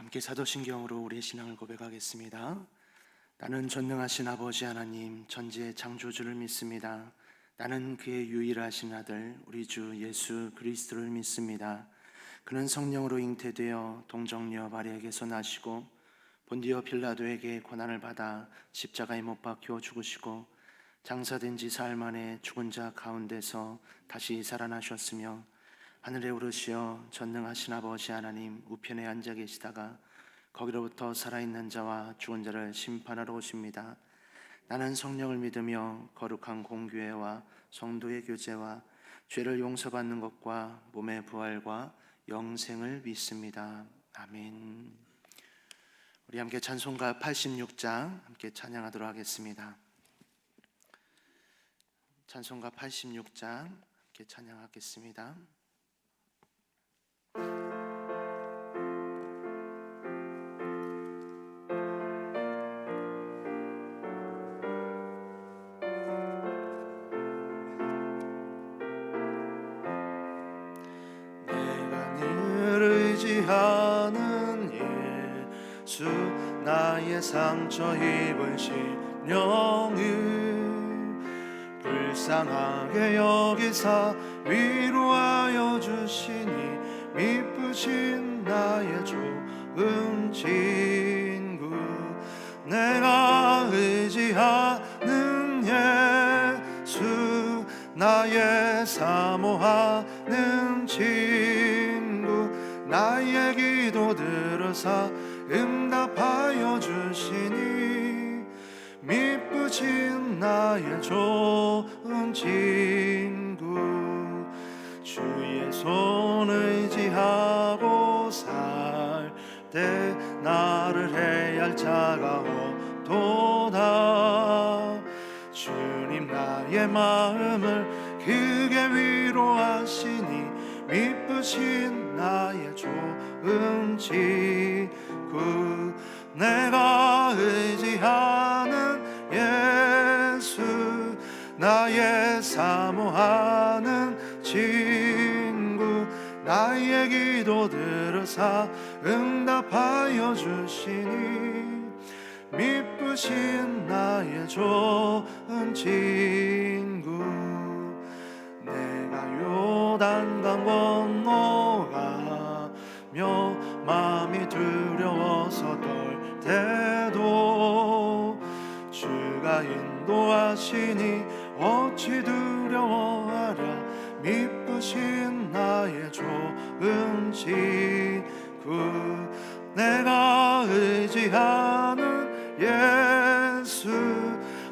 함께 사도신경으로 우리의 신앙을 고백하겠습니다. 나는 전능하신 아버지 하나님 전지의 창조주를 믿습니다. 나는 그의 유일하신 아들 우리 주 예수 그리스도를 믿습니다. 그는 성령으로 잉태되어 동정녀 마리아에게서 나시고 본디오 빌라도에게 고난을 받아 십자가에 못 박혀 죽으시고 장사된 지 사흘 만에 죽은 자 가운데서 다시 살아나셨으며 하늘에 오르시어 전능하신 아버지 하나님 우편에 앉아 계시다가 거기로부터 살아있는 자와 죽은 자를 심판하러 오십니다. 나는 성령을 믿으며 거룩한 공교회와 성도의 교제와 죄를 용서받는 것과 몸의 부활과 영생을 믿습니다. 아멘. 우리 함께 찬송가 86장 함께 찬양하도록 하겠습니다. 찬송가 86장 함께 찬양하겠습니다. 의지하는 예수 나의 상처 입은 심령을 불쌍하게 여기사 위로하여 주시니 미쁘신 나의 좋은 친구 내가 의지하는 예수 나의 사모하는 친구 나의 기도 들으사 응답하여 주시니 미쁘신 나의 좋은 친구 주의 손 의지하고 살 때 나를 해할 자가 없도다 주님 나의 마음을 크게 위로하시니 미쁘신 나의 좋은 친구 내가 의지하는 예수 나의 사모하는 친구 나의 기도 들으사 응답하여 주시니 미쁘신 나의 좋은 친구 내가 요단강 건너가며 마음이 두려워서 떨 때도 주가 인도하시니 어찌 두려워하랴 미쁘신 나의 좋은 친구 내가 의지하는 예수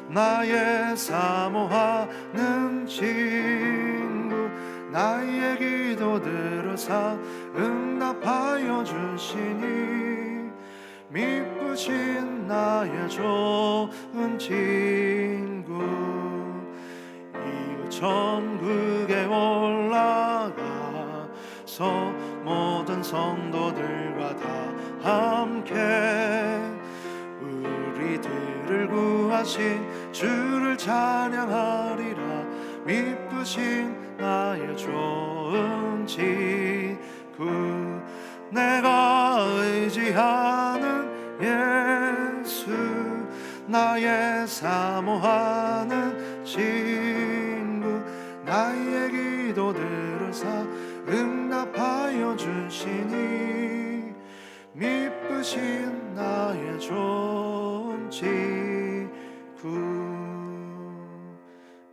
나의 사모하는 친구 나의 기도 들으사 응답하여 주시니 미쁘신 나의 좋은 친구 이웃 천국에 올라가서 모든 성도들과 다 함께 우리들을 구하신 주를 찬양하리라 미쁘신 나의 좋은 친구 내가 의지하는 예수 나의 사모하는 친구 나의 기도 들으사 응답하여 주시니 미쁘신 나의 좋은 친구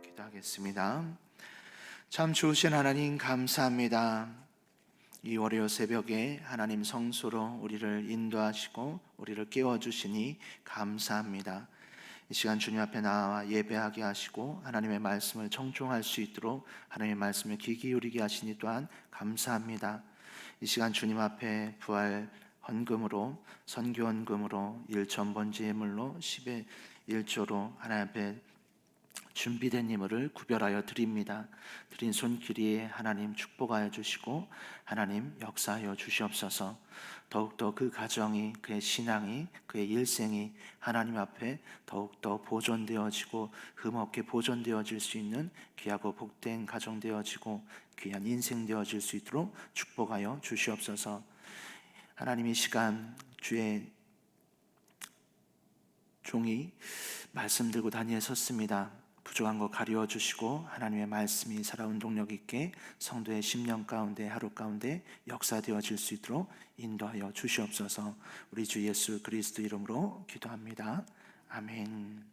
기도하겠습니다. 참 좋으신 하나님 감사합니다. 이 월요 새벽에 하나님 성소로 우리를 인도하시고 우리를 깨워주시니 감사합니다. 이 시간 주님 앞에 나와 예배하게 하시고 하나님의 말씀을 청종할 수 있도록 하나님의 말씀을 귀 기울이게 하시니 또한 감사합니다. 이 시간 주님 앞에 부활 헌금으로 선교 헌금으로 일천번제 예물로 10의 1조로 하나님 앞에 준비된 예물을 구별하여 드립니다. 드린 손길이 하나님 축복하여 주시고 하나님 역사하여 주시옵소서. 더욱더 그 가정이 그의 신앙이 그의 일생이 하나님 앞에 더욱더 보존되어지고 흠없게 보존되어질 수 있는 귀하고 복된 가정 되어지고 귀한 인생 되어질 수 있도록 축복하여 주시옵소서. 하나님 이 시간 주의 종이 말씀 들고 단위에 섰습니다. 부족한 거 가리워 주시고 하나님의 말씀이 살아온 동력 있게 성도의 심령 가운데 하루 가운데 역사되어질 수 있도록 인도하여 주시옵소서. 우리 주 예수 그리스도 이름으로 기도합니다. 아멘.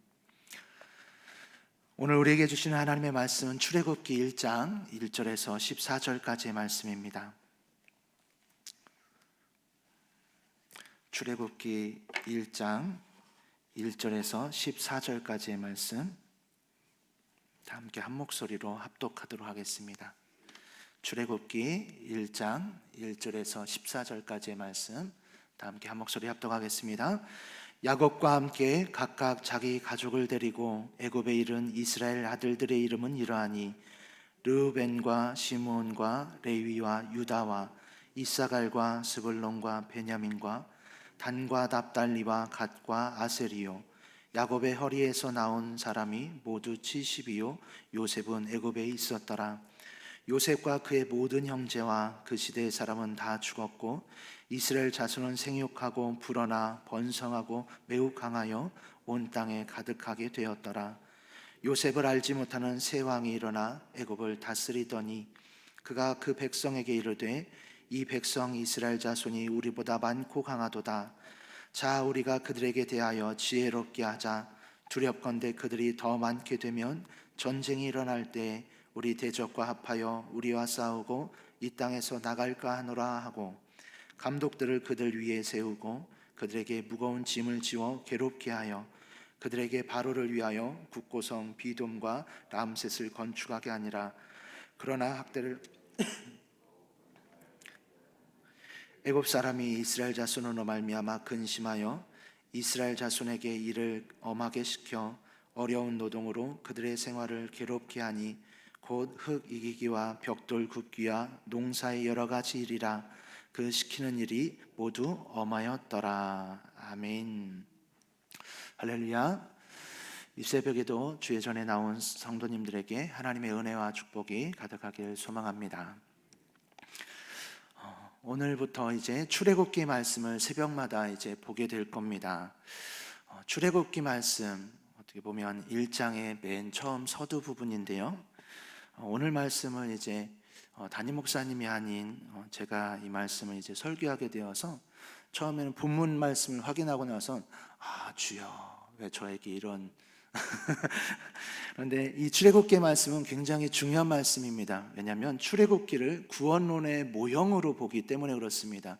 오늘 우리에게 주시는 하나님의 말씀은 출애굽기 1장 1절에서 14절까지의 말씀입니다. 출애굽기 1장 1절에서 14절까지의 말씀 다 함께 한 목소리로 합독하도록 하겠습니다. 출애굽기 1장 1절에서 14절까지의 말씀 다 함께 한 목소리 합독하겠습니다. 야곱과 함께 각각 자기 가족을 데리고 애굽에 이른 이스라엘 아들들의 이름은 이러하니 르우벤과 시므온과 레위와 유다와 이사갈과 스불론과 베냐민과 단과 납달리와 갓과 아세리요 야곱의 허리에서 나온 사람이 모두 70이요 요셉은 애굽에 있었더라. 요셉과 그의 모든 형제와 그 시대의 사람은 다 죽었고 이스라엘 자손은 생육하고 불어나 번성하고 매우 강하여 온 땅에 가득하게 되었더라. 요셉을 알지 못하는 새 왕이 일어나 애굽을 다스리더니 그가 그 백성에게 이르되 이 백성 이스라엘 자손이 우리보다 많고 강하도다. 자 우리가 그들에게 대하여 지혜롭게 하자. 두렵건대 그들이 더 많게 되면 전쟁이 일어날 때 우리 대적과 합하여 우리와 싸우고 이 땅에서 나갈까 하노라 하고 감독들을 그들 위에 세우고 그들에게 무거운 짐을 지워 괴롭게 하여 그들에게 바로를 위하여 국고성 비돔과 람셋을 건축하게 하니라. 그러나 학대를 애굽 사람이 이스라엘 자손으로 말미암아 근심하여 이스라엘 자손에게 일을 엄하게 시켜 어려운 노동으로 그들의 생활을 괴롭게 하니 곧 흙 이기기와 벽돌 굽기와 농사의 여러 가지 일이라. 그 시키는 일이 모두 엄하였더라. 아멘. 할렐루야. 이 새벽에도 주의 전에 나온 성도님들에게 하나님의 은혜와 축복이 가득하길 소망합니다. 오늘부터 이제 출애굽기 말씀을 새벽마다 이제 보게 될 겁니다. 출애굽기 말씀 어떻게 보면 1장의 맨 처음 서두 부분인데요. 오늘 말씀을 이제 담임 목사님이 아닌 제가 이 말씀을 이제 설교하게 되어서 처음에는 본문 말씀을 확인하고 나서 주여 왜 저에게 이런 그런데 이 출애굽기 말씀은 굉장히 중요한 말씀입니다. 왜냐하면 출애굽기를 구원론의 모형으로 보기 때문에 그렇습니다.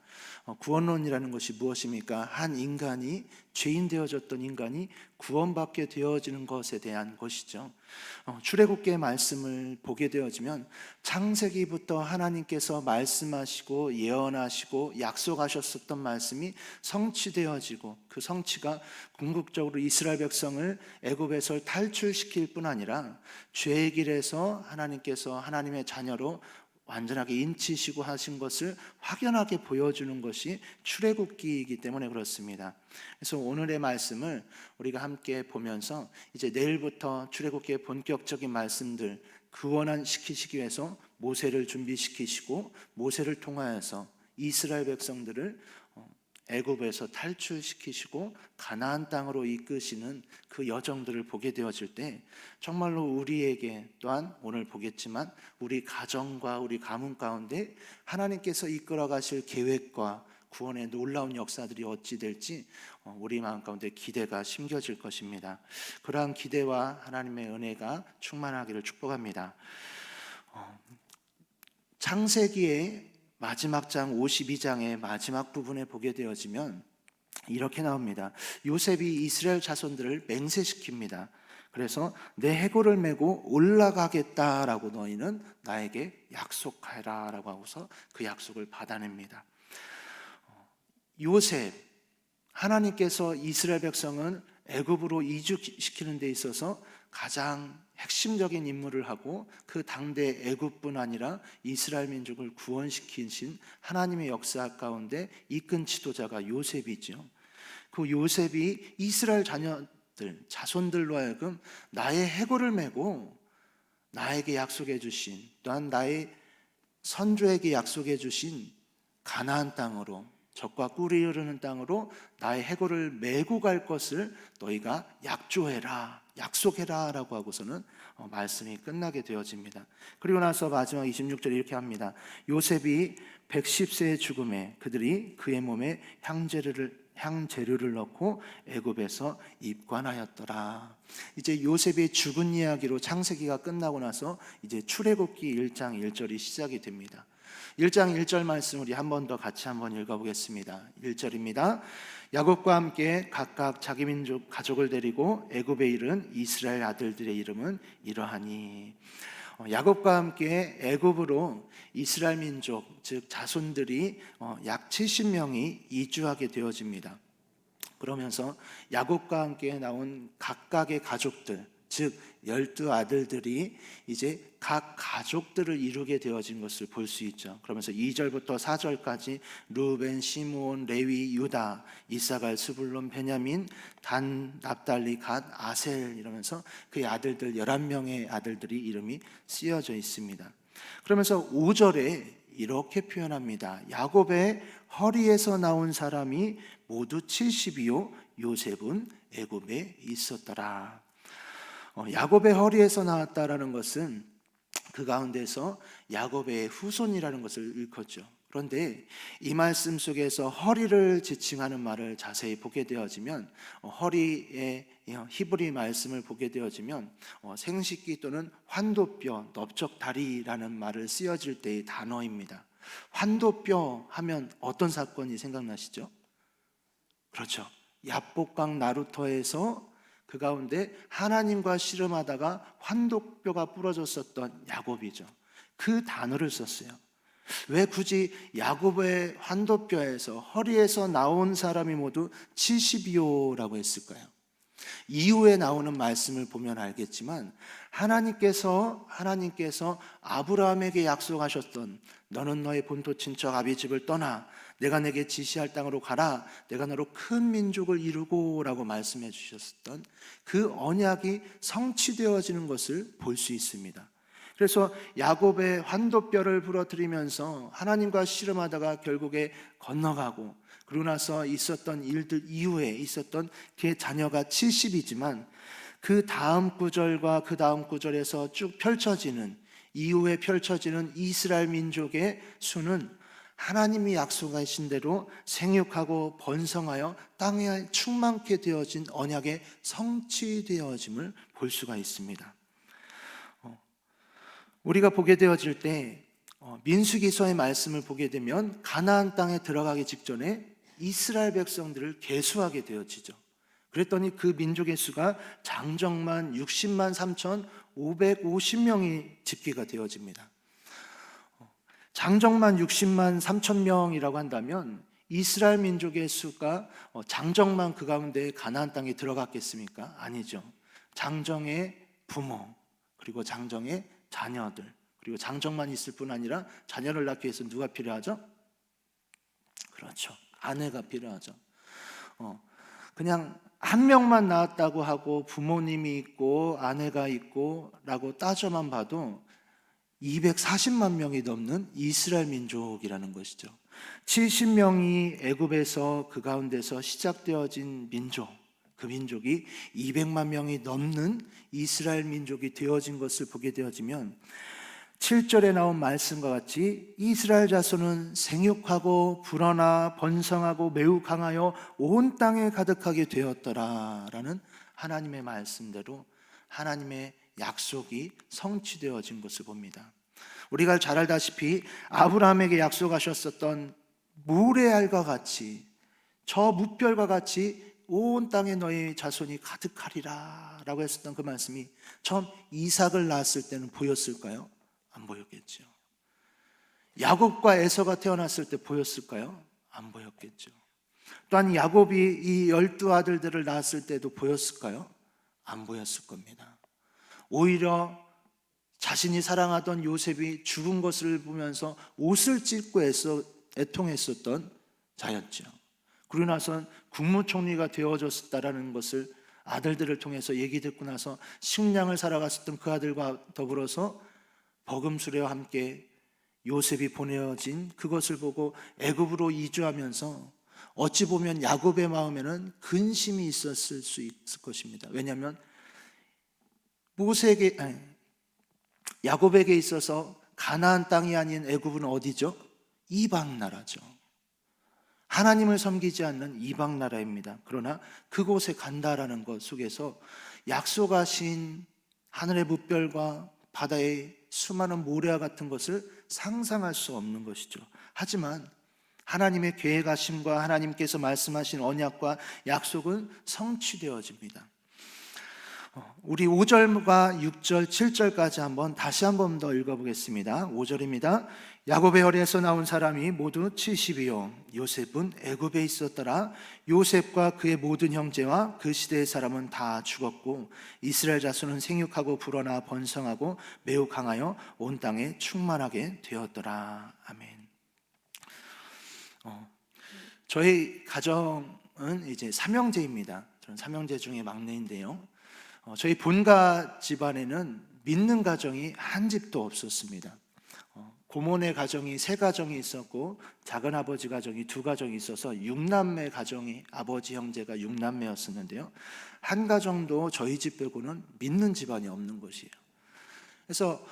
구원론이라는 것이 무엇입니까? 한 인간이 죄인 되어졌던 인간이 구원받게 되어지는 것에 대한 것이죠. 출애굽기의 말씀을 보게 되어지면 창세기부터 하나님께서 말씀하시고 예언하시고 약속하셨었던 말씀이 성취되어지고 그 성취가 궁극적으로 이스라엘 백성을 애굽에서 탈출시킬 뿐 아니라 죄의 길에서 하나님께서 하나님의 자녀로 완전하게 인치시고 하신 것을 확연하게 보여주는 것이 출애굽기이기 때문에 그렇습니다. 그래서 오늘의 말씀을 우리가 함께 보면서 이제 내일부터 출애굽기의 본격적인 말씀들 구원시키시기 위해서 모세를 준비시키시고 모세를 통하여서 이스라엘 백성들을 애굽에서 탈출시키시고 가나안 땅으로 이끄시는 그 여정들을 보게 되어질 때 정말로 우리에게 또한 오늘 보겠지만 우리 가정과 우리 가문 가운데 하나님께서 이끌어 가실 계획과 구원의 놀라운 역사들이 어찌 될지 우리 마음 가운데 기대가 심겨질 것입니다. 그러한 기대와 하나님의 은혜가 충만하기를 축복합니다. 창세기의 마지막 장 52장의 마지막 부분에 보게 되어지면 이렇게 나옵니다. 요셉이 이스라엘 자손들을 맹세시킵니다. 그래서 내 해골을 메고 올라가겠다라고 너희는 나에게 약속하라 라고 하고서 그 약속을 받아냅니다. 요셉, 하나님께서 이스라엘 백성은 애굽으로 이주시키는 데 있어서 가장 핵심적인 임무를 하고 그 당대 애굽뿐 아니라 이스라엘 민족을 구원시키신 하나님의 역사 가운데 이끈 지도자가 요셉이죠. 그 요셉이 이스라엘 자손들로 하여금 나의 해골을 메고 나에게 약속해 주신 또한 나의 선조에게 약속해 주신 가나안 땅으로 적과 꿀이 흐르는 땅으로 나의 해골을 메고 갈 것을 너희가 약조해라, 약속해라 라고 하고서는 말씀이 끝나게 되어집니다. 그리고 나서 마지막 26절에 이렇게 합니다. 요셉이 110세의 죽음에 그들이 그의 몸에 향재료를 넣고 애굽에서 입관하였더라. 이제 요셉의 죽은 이야기로 창세기가 끝나고 나서 이제 출애굽기 1장 1절이 시작이 됩니다. 1장 1절 말씀 우리 한 번 더 같이 한번 읽어보겠습니다. 1절입니다. 야곱과 함께 각각 자기 민족 가족을 데리고 애굽에 이른 이스라엘 아들들의 이름은 이러하니. 야곱과 함께 애굽으로 이스라엘 민족 즉 자손들이 약 70명이 이주하게 되어집니다. 그러면서 야곱과 함께 나온 각각의 가족들 즉 12아들들이 이제 각 가족들을 이루게 되어진 것을 볼 수 있죠. 그러면서 2절부터 4절까지 루벤, 시므온, 레위, 유다, 이사갈, 스불론, 베냐민, 단, 납달리, 갓, 아셀 이러면서 그의 아들들 11명의 아들들이 이름이 쓰여져 있습니다. 그러면서 5절에 이렇게 표현합니다. 야곱의 허리에서 나온 사람이 모두 70이요 요셉은 애굽에 있었더라. 야곱의 허리에서 나왔다라는 것은 그 가운데서 야곱의 후손이라는 것을 일컫죠. 그런데 이 말씀 속에서 허리를 지칭하는 말을 자세히 보게 되어지면 허리의 히브리 말씀을 보게 되어지면 생식기 또는 환도뼈, 넓적다리라는 말을 쓰여질 때의 단어입니다. 환도뼈 하면 어떤 사건이 생각나시죠? 그렇죠. 야복강 나루터에서 그 가운데 하나님과 씨름하다가 환도뼈가 부러졌었던 야곱이죠. 그 단어를 썼어요. 왜 굳이 야곱의 환도뼈에서 허리에서 나온 사람이 모두 70이요라고 했을까요? 이후에 나오는 말씀을 보면 알겠지만 하나님께서 아브라함에게 약속하셨던 너는 너의 본토 친척 아비 집을 떠나 내가 내게 지시할 땅으로 가라 내가 너로 큰 민족을 이루고 라고 말씀해 주셨던 그 언약이 성취되어지는 것을 볼 수 있습니다. 그래서 야곱의 환도뼈를 부러뜨리면서 하나님과 씨름하다가 결국에 건너가고 그러고 나서 있었던 일들 이후에 있었던 그의 자녀가 70이지만 그 다음 구절과 그 다음 구절에서 쭉 펼쳐지는 이후에 펼쳐지는 이스라엘 민족의 수는 하나님이 약속하신 대로 생육하고 번성하여 땅에 충만케 되어진 언약의 성취되어짐을 볼 수가 있습니다. 우리가 보게 되어질 때 민수기서의 말씀을 보게 되면 가나안 땅에 들어가기 직전에 이스라엘 백성들을 계수하게 되어지죠. 그랬더니 그 민족의 수가 장정만 60만 3,550명이 집계가 되어집니다. 장정만 60만 3천 명이라고 한다면 이스라엘 민족의 수가 장정만 그 가운데 가나안 땅에 들어갔겠습니까? 아니죠. 장정의 부모 그리고 장정의 자녀들 그리고 장정만 있을 뿐 아니라 자녀를 낳기 위해서 누가 필요하죠? 그렇죠. 아내가 필요하죠. 그냥 한 명만 낳았다고 하고 부모님이 있고 아내가 있고 라고 따져만 봐도 240만 명이 넘는 이스라엘 민족이라는 것이죠. 70명이 애굽에서 그 가운데서 시작되어진 민족, 그 민족이 200만 명이 넘는 이스라엘 민족이 되어진 것을 보게 되어지면 7절에 나온 말씀과 같이 이스라엘 자손은 생육하고 불어나 번성하고 매우 강하여 온 땅에 가득하게 되었더라라는 하나님의 말씀대로 하나님의 약속이 성취되어진 것을 봅니다. 우리가 잘 알다시피 아브라함에게 약속하셨었던 모래알과 같이 저 무별과 같이 온 땅에 너의 자손이 가득하리라 라고 했었던 그 말씀이 처음 이삭을 낳았을 때는 보였을까요? 안 보였겠죠. 야곱과 에서가 태어났을 때 보였을까요? 안 보였겠죠. 또한 야곱이 이 12아들들을 낳았을 때도 보였을까요? 안 보였을 겁니다. 오히려 자신이 사랑하던 요셉이 죽은 것을 보면서 옷을 찢고 애통했었던 자였죠. 그러고 나서 국무총리가 되어졌다라는 것을 아들들을 통해서 얘기 듣고 나서 식량을 사러 갔었던 그 아들과 더불어서 버금수레와 함께 요셉이 보내어진 그것을 보고 애굽으로 이주하면서 어찌 보면 야곱의 마음에는 근심이 있었을 수 있을 것입니다. 왜냐하면 야곱에게 있어서 가나안 땅이 아닌 애굽은 어디죠? 이방 나라죠. 하나님을 섬기지 않는 이방 나라입니다. 그러나 그곳에 간다라는 것 속에서 약속하신 하늘의 무별과 바다의 수많은 모래와 같은 것을 상상할 수 없는 것이죠. 하지만 하나님의 계획하심과 하나님께서 말씀하신 언약과 약속은 성취되어집니다. 우리 5절과 6절, 7절까지 다시 한번 더 읽어보겠습니다. 5절입니다. 야곱의 허리에서 나온 사람이 모두 70이요 요셉은 애굽에 있었더라. 요셉과 그의 모든 형제와 그 시대의 사람은 다 죽었고 이스라엘 자손은 생육하고 불어나 번성하고 매우 강하여 온 땅에 충만하게 되었더라. 아멘. 저희 가정은 이제 삼형제입니다. 저는 삼형제 중에 막내인데요. 저희 본가 집안에는 믿는 가정이 한 집도 없었습니다. 고모네 가정이 3가정이 있었고 작은 아버지 가정이 2가정이 있어서 6남매 가정이 아버지 형제가 6남매였었는데요. 한 가정도 저희 집 빼고는 믿는 집안이 없는 것이에요. 그래서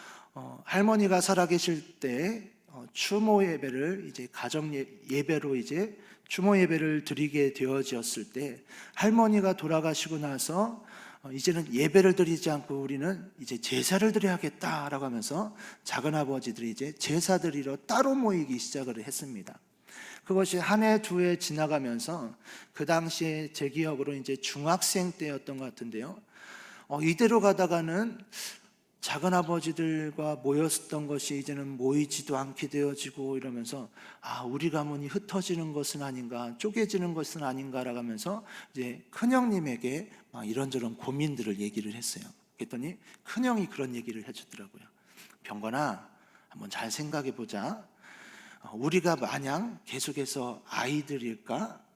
할머니가 살아계실 때 추모 예배를 이제 가정 예배로 이제 추모 예배를 드리게 되어졌을 때 할머니가 돌아가시고 나서 이제는 예배를 드리지 않고 우리는 이제 제사를 드려야겠다라고 하면서 작은 아버지들이 이제 제사 드리러 따로 모이기 시작을 했습니다. 그것이 한 해, 2해 지나가면서 그 당시에 제 기억으로 이제 중학생 때였던 것 같은데요. 이대로 가다가는 작은 아버지들과 모였던 것이 이제는 모이지도 않게 되어지고 이러면서 우리 가문이 흩어지는 것은 아닌가, 쪼개지는 것은 아닌가라고 하면서 이제 큰형님에게 막 이런저런 고민들을 얘기를 했어요. 그랬더니 큰형이 그런 얘기를 해주더라고요. 병건아, 한번 잘 생각해 보자. 우리가 마냥 계속해서 아이들일까?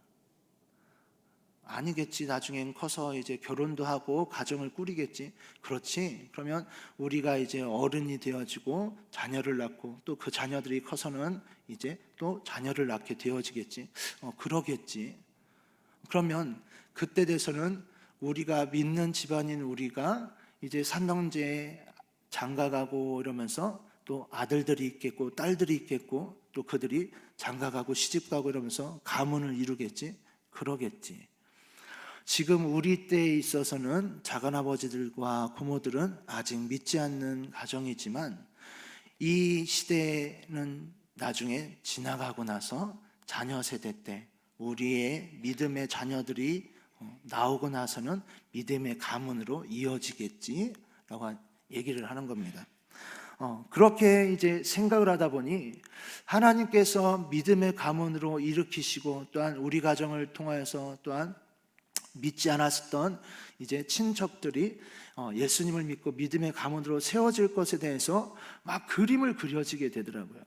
아니겠지. 나중엔 커서 이제 결혼도 하고 가정을 꾸리겠지. 그렇지. 그러면 우리가 이제 어른이 되어지고 자녀를 낳고 또 그 자녀들이 커서는 이제 또 자녀를 낳게 되어지겠지. 그러겠지. 그러면 그때 돼서는 우리가 믿는 집안인 우리가 이제 삼형제 장가가고 이러면서 또 아들들이 있겠고 딸들이 있겠고 또 그들이 장가가고 시집가고 이러면서 가문을 이루겠지. 그러겠지. 지금 우리 때에 있어서는 작은아버지들과 고모들은 아직 믿지 않는 가정이지만 이 시대는 나중에 지나가고 나서 자녀 세대 때 우리의 믿음의 자녀들이 나오고 나서는 믿음의 가문으로 이어지겠지라고 얘기를 하는 겁니다. 그렇게 이제 생각을 하다 보니 하나님께서 믿음의 가문으로 일으키시고 또한 우리 가정을 통하여서 또한 믿지 않았던 이제 친척들이 예수님을 믿고 믿음의 가문으로 세워질 것에 대해서 막 그림을 그려지게 되더라고요.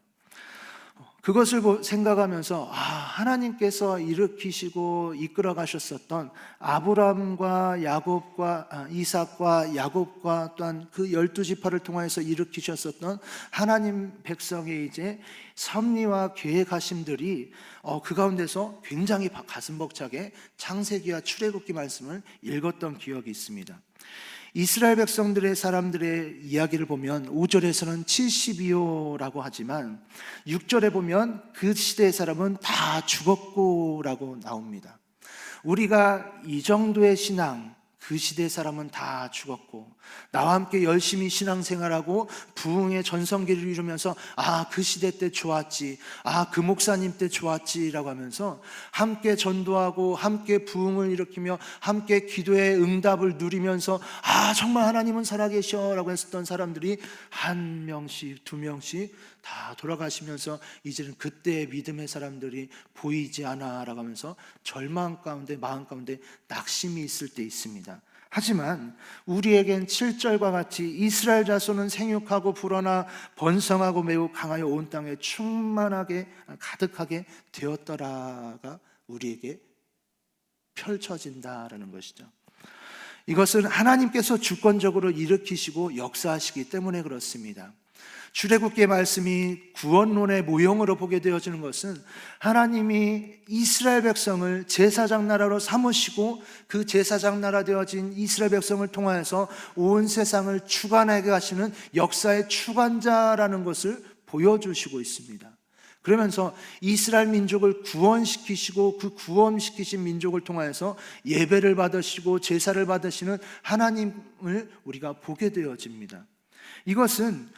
그것을 생각하면서 하나님께서 일으키시고 이끌어 가셨었던 아브라함과 야곱과 이삭과 야곱과 또한 그 12지파를 통하여서 일으키셨었던 하나님 백성의 이제 섭리와 계획하심들이 그 가운데서 굉장히 가슴 벅차게 창세기와 출애굽기 말씀을 읽었던 기억이 있습니다. 이스라엘 백성들의 사람들의 이야기를 보면 5절에서는 70이요라고 하지만 6절에 보면 그 시대의 사람은 다 죽었고 라고 나옵니다. 우리가 이 정도의 신앙, 그 시대의 사람은 다 죽었고 나와 함께 열심히 신앙생활하고 부흥의 전성기를 이루면서 그 시대 때 좋았지, 그 목사님 때 좋았지 라고 하면서 함께 전도하고 함께 부흥을 일으키며 함께 기도의 응답을 누리면서 정말 하나님은 살아계셔 라고 했었던 사람들이 1명씩 2명씩 다 돌아가시면서 이제는 그때의 믿음의 사람들이 보이지 않아 라고 하면서 절망 가운데 마음 가운데 낙심이 있을 때 있습니다. 하지만 우리에겐 7절과 같이 이스라엘 자손은 생육하고 불어나 번성하고 매우 강하여 온 땅에 충만하게 가득하게 되었더라가 우리에게 펼쳐진다라는 것이죠. 이것은 하나님께서 주권적으로 일으키시고 역사하시기 때문에 그렇습니다. 출애굽기의 말씀이 구원론의 모형으로 보게 되어지는 것은 하나님이 이스라엘 백성을 제사장 나라로 삼으시고 그 제사장 나라 되어진 이스라엘 백성을 통하여서 온 세상을 주관하게 하시는 역사의 주관자라는 것을 보여주시고 있습니다. 그러면서 이스라엘 민족을 구원시키시고 그 구원시키신 민족을 통하여서 예배를 받으시고 제사를 받으시는 하나님을 우리가 보게 되어집니다. 이것은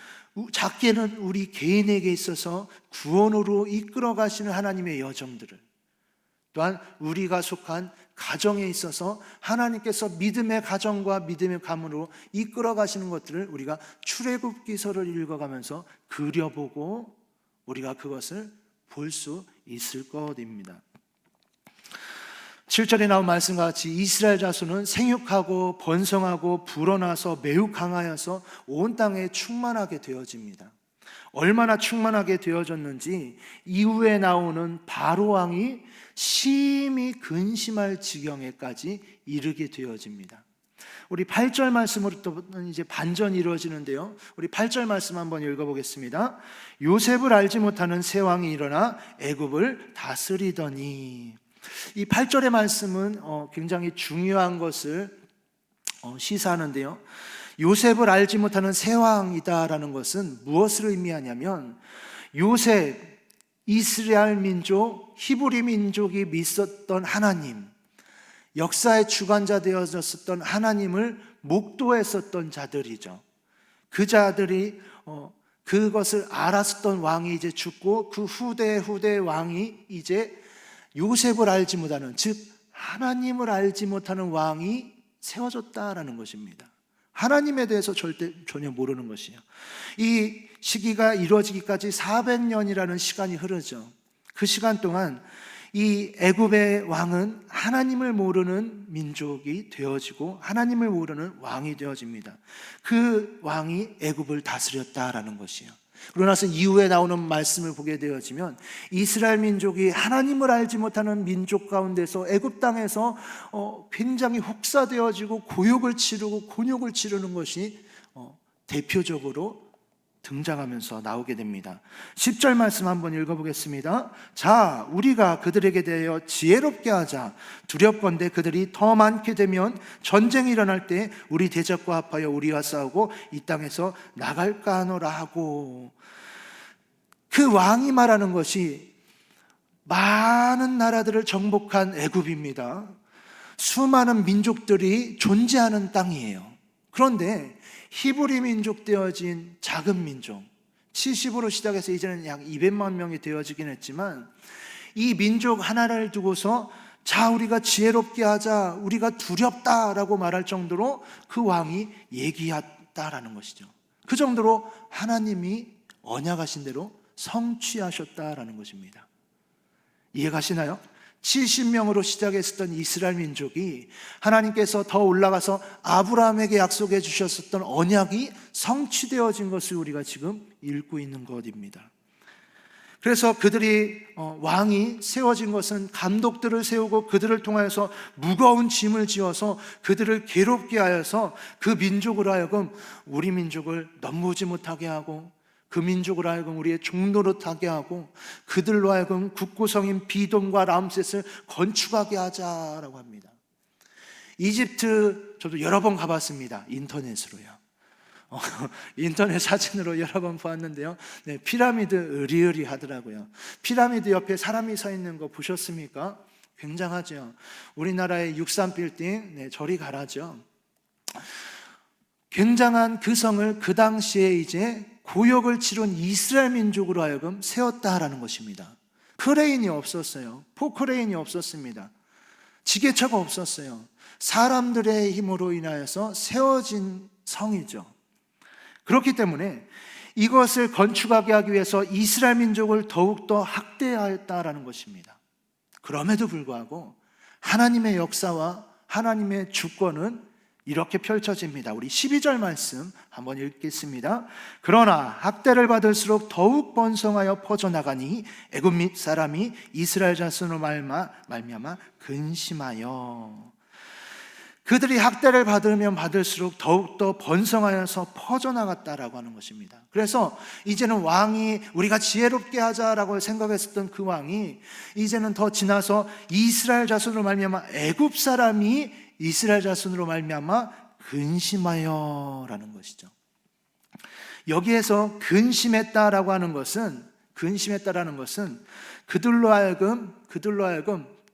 작게는 우리 개인에게 있어서 구원으로 이끌어 가시는 하나님의 여정들을, 또한 우리가 속한 가정에 있어서 하나님께서 믿음의 가정과 믿음의 가문으로 이끌어 가시는 것들을 우리가 출애굽기서를 읽어가면서 그려보고 우리가 그것을 볼 수 있을 것입니다. 7절에 나온 말씀과 같이 이스라엘 자손은 생육하고 번성하고 불어나서 매우 강하여서 온 땅에 충만하게 되어집니다. 얼마나 충만하게 되어졌는지 이후에 나오는 바로 왕이 심히 근심할 지경에까지 이르게 되어집니다. 우리 8절 말씀으로 또 이제 반전이 이루어지는데요. 우리 8절 말씀 한번 읽어보겠습니다. 요셉을 알지 못하는 새 왕이 일어나 애굽을 다스리더니, 이 8절의 말씀은 굉장히 중요한 것을 시사하는데요. 요셉을 알지 못하는 새 왕이다라는 것은 무엇을 의미하냐면, 요셉, 이스라엘 민족, 히브리 민족이 믿었던 하나님, 역사의 주관자 되어졌었던 하나님을 목도했었던 자들이죠. 그 자들이 그것을 알았었던 왕이 이제 죽고 그 후대 왕이 이제 요셉을 알지 못하는, 즉 하나님을 알지 못하는 왕이 세워졌다라는 것입니다. 하나님에 대해서 전혀 모르는 것이에요. 이 시기가 이루어지기까지 400년이라는 시간이 흐르죠. 그 시간 동안 이 애굽의 왕은 하나님을 모르는 민족이 되어지고 하나님을 모르는 왕이 되어집니다. 그 왕이 애굽을 다스렸다라는 것이에요. 그러고 나서 이후에 나오는 말씀을 보게 되어지면 이스라엘 민족이 하나님을 알지 못하는 민족 가운데서 애굽 땅에서 굉장히 혹사되어지고 고욕을 치르고 곤욕을 치르는 것이 대표적으로 등장하면서 나오게 됩니다. 10절 말씀 한번 읽어보겠습니다. 자, 우리가 그들에게 대하여 지혜롭게 하자. 두렵건대 그들이 더 많게 되면 전쟁이 일어날 때 우리 대적과 합하여 우리와 싸우고 이 땅에서 나갈까 하노라 하고, 그 왕이 말하는 것이 많은 나라들을 정복한 애굽입니다. 수많은 민족들이 존재하는 땅이에요. 그런데 히브리 민족 되어진 작은 민족, 70으로 시작해서 이제는 약 200만 명이 되어지긴 했지만, 이 민족 하나를 두고서 자, 우리가 지혜롭게 하자, 우리가 두렵다라고 말할 정도로 그 왕이 얘기했다라는 것이죠. 그 정도로 하나님이 언약하신 대로 성취하셨다라는 것입니다. 이해가시나요? 70명으로 시작했었던 이스라엘 민족이 하나님께서 더 올라가서 아브라함에게 약속해 주셨었던 언약이 성취되어진 것을 우리가 지금 읽고 있는 것입니다. 그래서 그들이 왕이 세워진 것은 감독들을 세우고 그들을 통하여서 무거운 짐을 지어서 그들을 괴롭게 하여서 그 민족으로 하여금 우리 민족을 넘보지 못하게 하고, 그 민족으로 하여금 우리의 종노릇하게 하고, 그들로 하여금 국고성인 비돔과 람셋을 건축하게 하자라고 합니다. 이집트 저도 여러 번 가봤습니다. 인터넷으로요. 인터넷 사진으로 여러 번 보았는데요. 네, 피라미드 으리으리 하더라고요. 피라미드 옆에 사람이 서 있는 거 보셨습니까? 굉장하죠. 우리나라의 63빌딩, 네, 저리 가라죠. 굉장한 그 성을 그 당시에 이제 고역을 치른 이스라엘 민족으로 하여금 세웠다라는 것입니다. 크레인이 없었어요. 포크레인이 없었습니다. 지게차가 없었어요. 사람들의 힘으로 인하여서 세워진 성이죠. 그렇기 때문에 이것을 건축하게 하기 위해서 이스라엘 민족을 더욱더 학대하였다라는 것입니다. 그럼에도 불구하고 하나님의 역사와 하나님의 주권은 이렇게 펼쳐집니다. 우리 12절 말씀 한번 읽겠습니다. 그러나 학대를 받을수록 더욱 번성하여 퍼져나가니 애굽 및 사람이 이스라엘 자손으로 말미암아 근심하여. 그들이 학대를 받으면 받을수록 더욱더 번성하여서 퍼져나갔다라고 하는 것입니다. 그래서 이제는 왕이 우리가 지혜롭게 하자라고 생각했었던 그 왕이 이제는 더 지나서 이스라엘 자손으로 말미암아 애굽 사람이 이스라엘 자손으로 말미암아 근심하여라는 것이죠. 여기에서 근심했다라고 하는 것은 그들로 하여금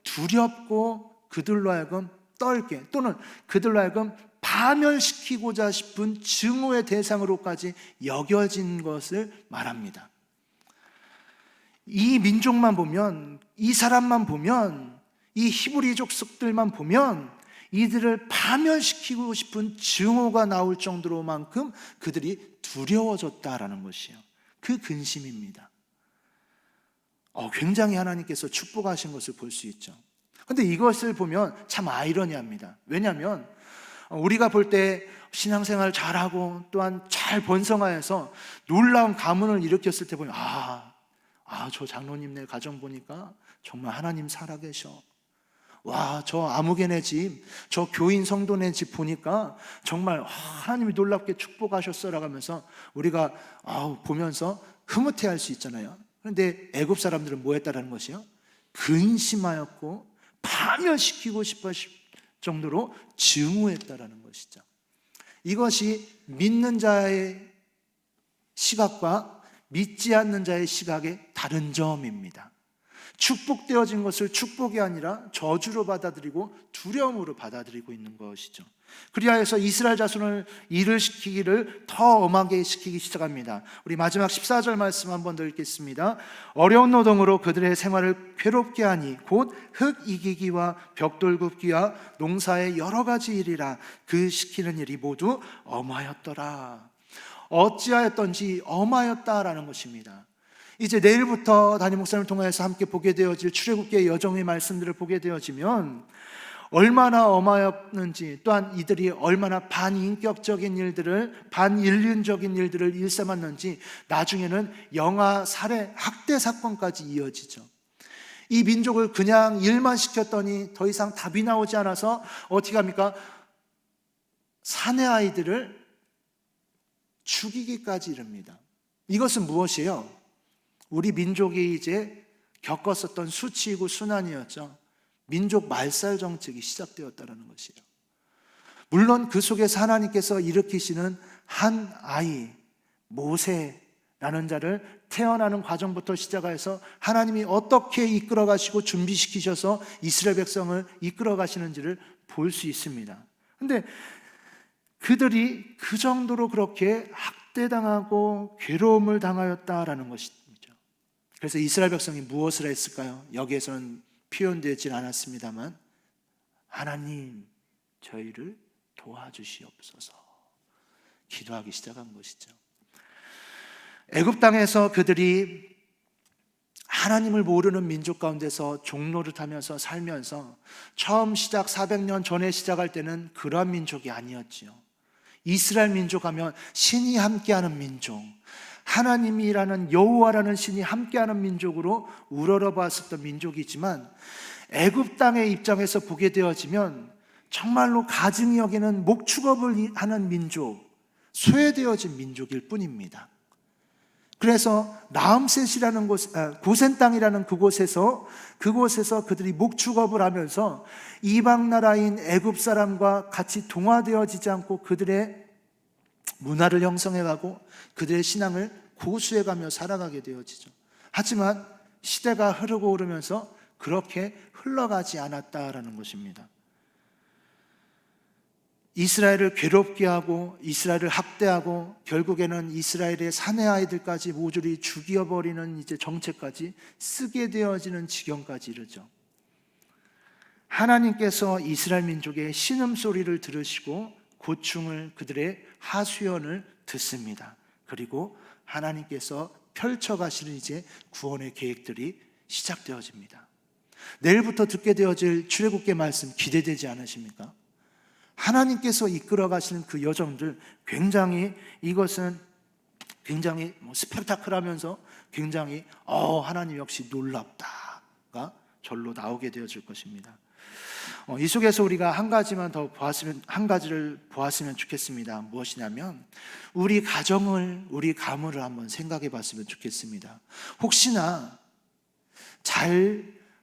두렵고 그들로 하여금 떨게 또는 그들로 하여금 파멸시키고자 싶은 증오의 대상으로까지 여겨진 것을 말합니다. 이 민족만 보면, 이 사람만 보면, 이 히브리 족속들만 보면 이들을 파멸시키고 싶은 증오가 나올 정도로만큼 그들이 두려워졌다라는 것이에요. 그 근심입니다. 굉장히 하나님께서 축복하신 것을 볼 수 있죠. 근데 이것을 보면 참 아이러니합니다. 왜냐하면 우리가 볼 때 신앙생활 잘하고 또한 잘 번성하여서 놀라운 가문을 일으켰을 때 보면 저 장로님네 가정 보니까 정말 하나님 살아계셔. 와, 저 아무개네 집, 저 교인 성도네 집 보니까 정말 하나님이 놀랍게 축복하셨어라고 하면서 우리가 보면서 흐뭇해할 수 있잖아요. 그런데 애굽 사람들은 뭐 했다라는 것이요? 근심하였고 파멸시키고 싶을 정도로 증오했다라는 것이죠. 이것이 믿는 자의 시각과 믿지 않는 자의 시각의 다른 점입니다. 축복되어진 것을 축복이 아니라 저주로 받아들이고 두려움으로 받아들이고 있는 것이죠. 그리하여서 이스라엘 자손을 일을 시키기를 더 엄하게 시키기 시작합니다. 우리 마지막 14절 말씀 한 번 더 읽겠습니다. 어려운 노동으로 그들의 생활을 괴롭게 하니 곧 흙 이기기와 벽돌 굽기와 농사의 여러 가지 일이라 그 시키는 일이 모두 엄하였더라. 어찌하였던지 엄하였다라는 것입니다. 이제 내일부터 담임 목사님을 통해서 함께 보게 되어질 출애굽기의 여정의 말씀들을 보게 되어지면 얼마나 엄하였는지, 또한 이들이 얼마나 반인격적인 일들을, 반인륜적인 일들을 일삼았는지 나중에는 영아, 살해, 학대 사건까지 이어지죠. 이 민족을 그냥 일만 시켰더니 더 이상 답이 나오지 않아서 어떻게 합니까? 사내 아이들을 죽이기까지 이릅니다. 이것은 무엇이에요? 우리 민족이 이제 겪었었던 수치이고 순환이었죠. 민족 말살 정책이 시작되었다는 것이에요. 물론 그 속에서 하나님께서 일으키시는 한 아이, 모세라는 자를 태어나는 과정부터 시작해서 하나님이 어떻게 이끌어 가시고 준비시키셔서 이스라엘 백성을 이끌어 가시는지를 볼 수 있습니다. 그런데 그들이 그 정도로 그렇게 학대당하고 괴로움을 당하였다라는 것이죠. 그래서 이스라엘 백성이 무엇을 했을까요? 여기에서는 표현되진 않았습니다만 하나님 저희를 도와주시옵소서 기도하기 시작한 것이죠. 애굽 땅에서 그들이 하나님을 모르는 민족 가운데서 종노릇하면서 살면서 처음 시작 400년 전에 시작할 때는 그러한 민족이 아니었지요. 이스라엘 민족 하면 신이 함께하는 민족, 하나님이라는 여호와라는 신이 함께하는 민족으로 우러러봤었던 민족이지만 애굽 땅의 입장에서 보게 되어지면 정말로 가증히 여기는 목축업을 하는 민족, 소외되어진 민족일 뿐입니다. 그래서 나암셋이라는 곳, 고센 땅이라는 그곳에서 그들이 목축업을 하면서 이방 나라인 애굽 사람과 같이 동화되어지지 않고 그들의 문화를 형성해가고 그들의 신앙을 고수해가며 살아가게 되어지죠. 하지만 시대가 흐르고 오르면서 그렇게 흘러가지 않았다라는 것입니다. 이스라엘을 괴롭게 하고 이스라엘을 학대하고 결국에는 이스라엘의 사내 아이들까지 모조리 죽여버리는 이제 정책까지 쓰게 되어지는 지경까지 이르죠. 하나님께서 이스라엘 민족의 신음소리를 들으시고 고충을, 그들의 하수연을 듣습니다. 그리고 하나님께서 펼쳐가시는 이제 구원의 계획들이 시작되어집니다. 내일부터 듣게 되어질 출애굽기 말씀 기대되지 않으십니까? 하나님께서 이끌어 가시는 그 여정들 이것은 스펙타클하면서 굉장히 하나님 역시 놀랍다가 절로 나오게 되어질 것입니다. 이 속에서 우리가 한 가지를 보았으면 좋겠습니다. 무엇이냐면 우리 가정을, 우리 가문을 한번 생각해 봤으면 좋겠습니다. 혹시나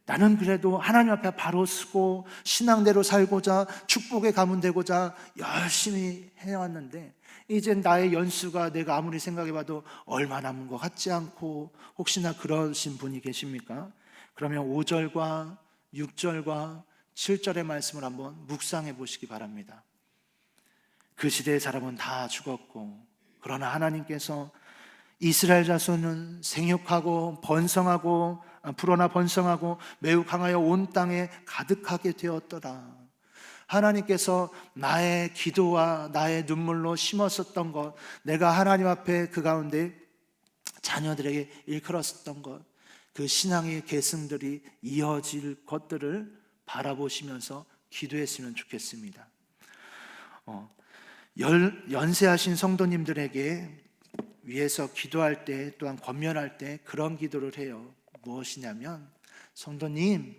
나는 그래도 하나님 앞에 바로 서고 신앙대로 살고자, 축복의 가문 되고자 열심히 해왔는데 이제 나의 연수가 내가 아무리 생각해봐도 얼마 남은 것 같지 않고, 혹시나 그러신 분이 계십니까? 그러면 5절과 6절과 7절의 말씀을 한번 묵상해 보시기 바랍니다. 그 시대의 사람은 다 죽었고, 그러나 하나님께서 이스라엘 자손은 생육하고 번성하고 불어나 번성하고 매우 강하여 온 땅에 가득하게 되었더라. 하나님께서 나의 기도와 나의 눈물로 심었었던 것, 내가 하나님 앞에 그 가운데 자녀들에게 일컬었었던 것, 그 신앙의 계승들이 이어질 것들을 바라보시면서 기도했으면 좋겠습니다. 연세하신 성도님들에게 위해서 기도할 때, 또한 권면할 때 그런 기도를 해요. 무엇이냐면, 성도님은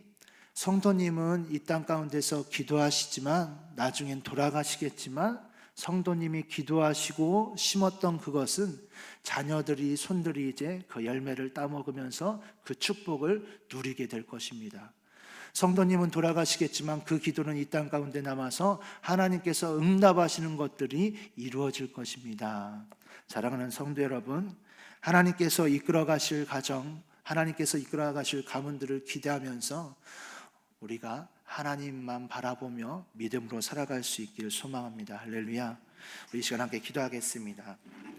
이 땅 가운데서 기도하시지만 나중엔 돌아가시겠지만, 성도님이 기도하시고 심었던 그것은 자녀들이, 손들이 이제 그 열매를 따먹으면서 그 축복을 누리게 될 것입니다. 성도님은 돌아가시겠지만 그 기도는 이 땅 가운데 남아서 하나님께서 응답하시는 것들이 이루어질 것입니다. 사랑하는 성도 여러분, 하나님께서 이끌어 가실 가정, 하나님께서 이끌어 가실 가문들을 기대하면서 우리가 하나님만 바라보며 믿음으로 살아갈 수 있기를 소망합니다. 할렐루야. 우리 이 시간 함께 기도하겠습니다.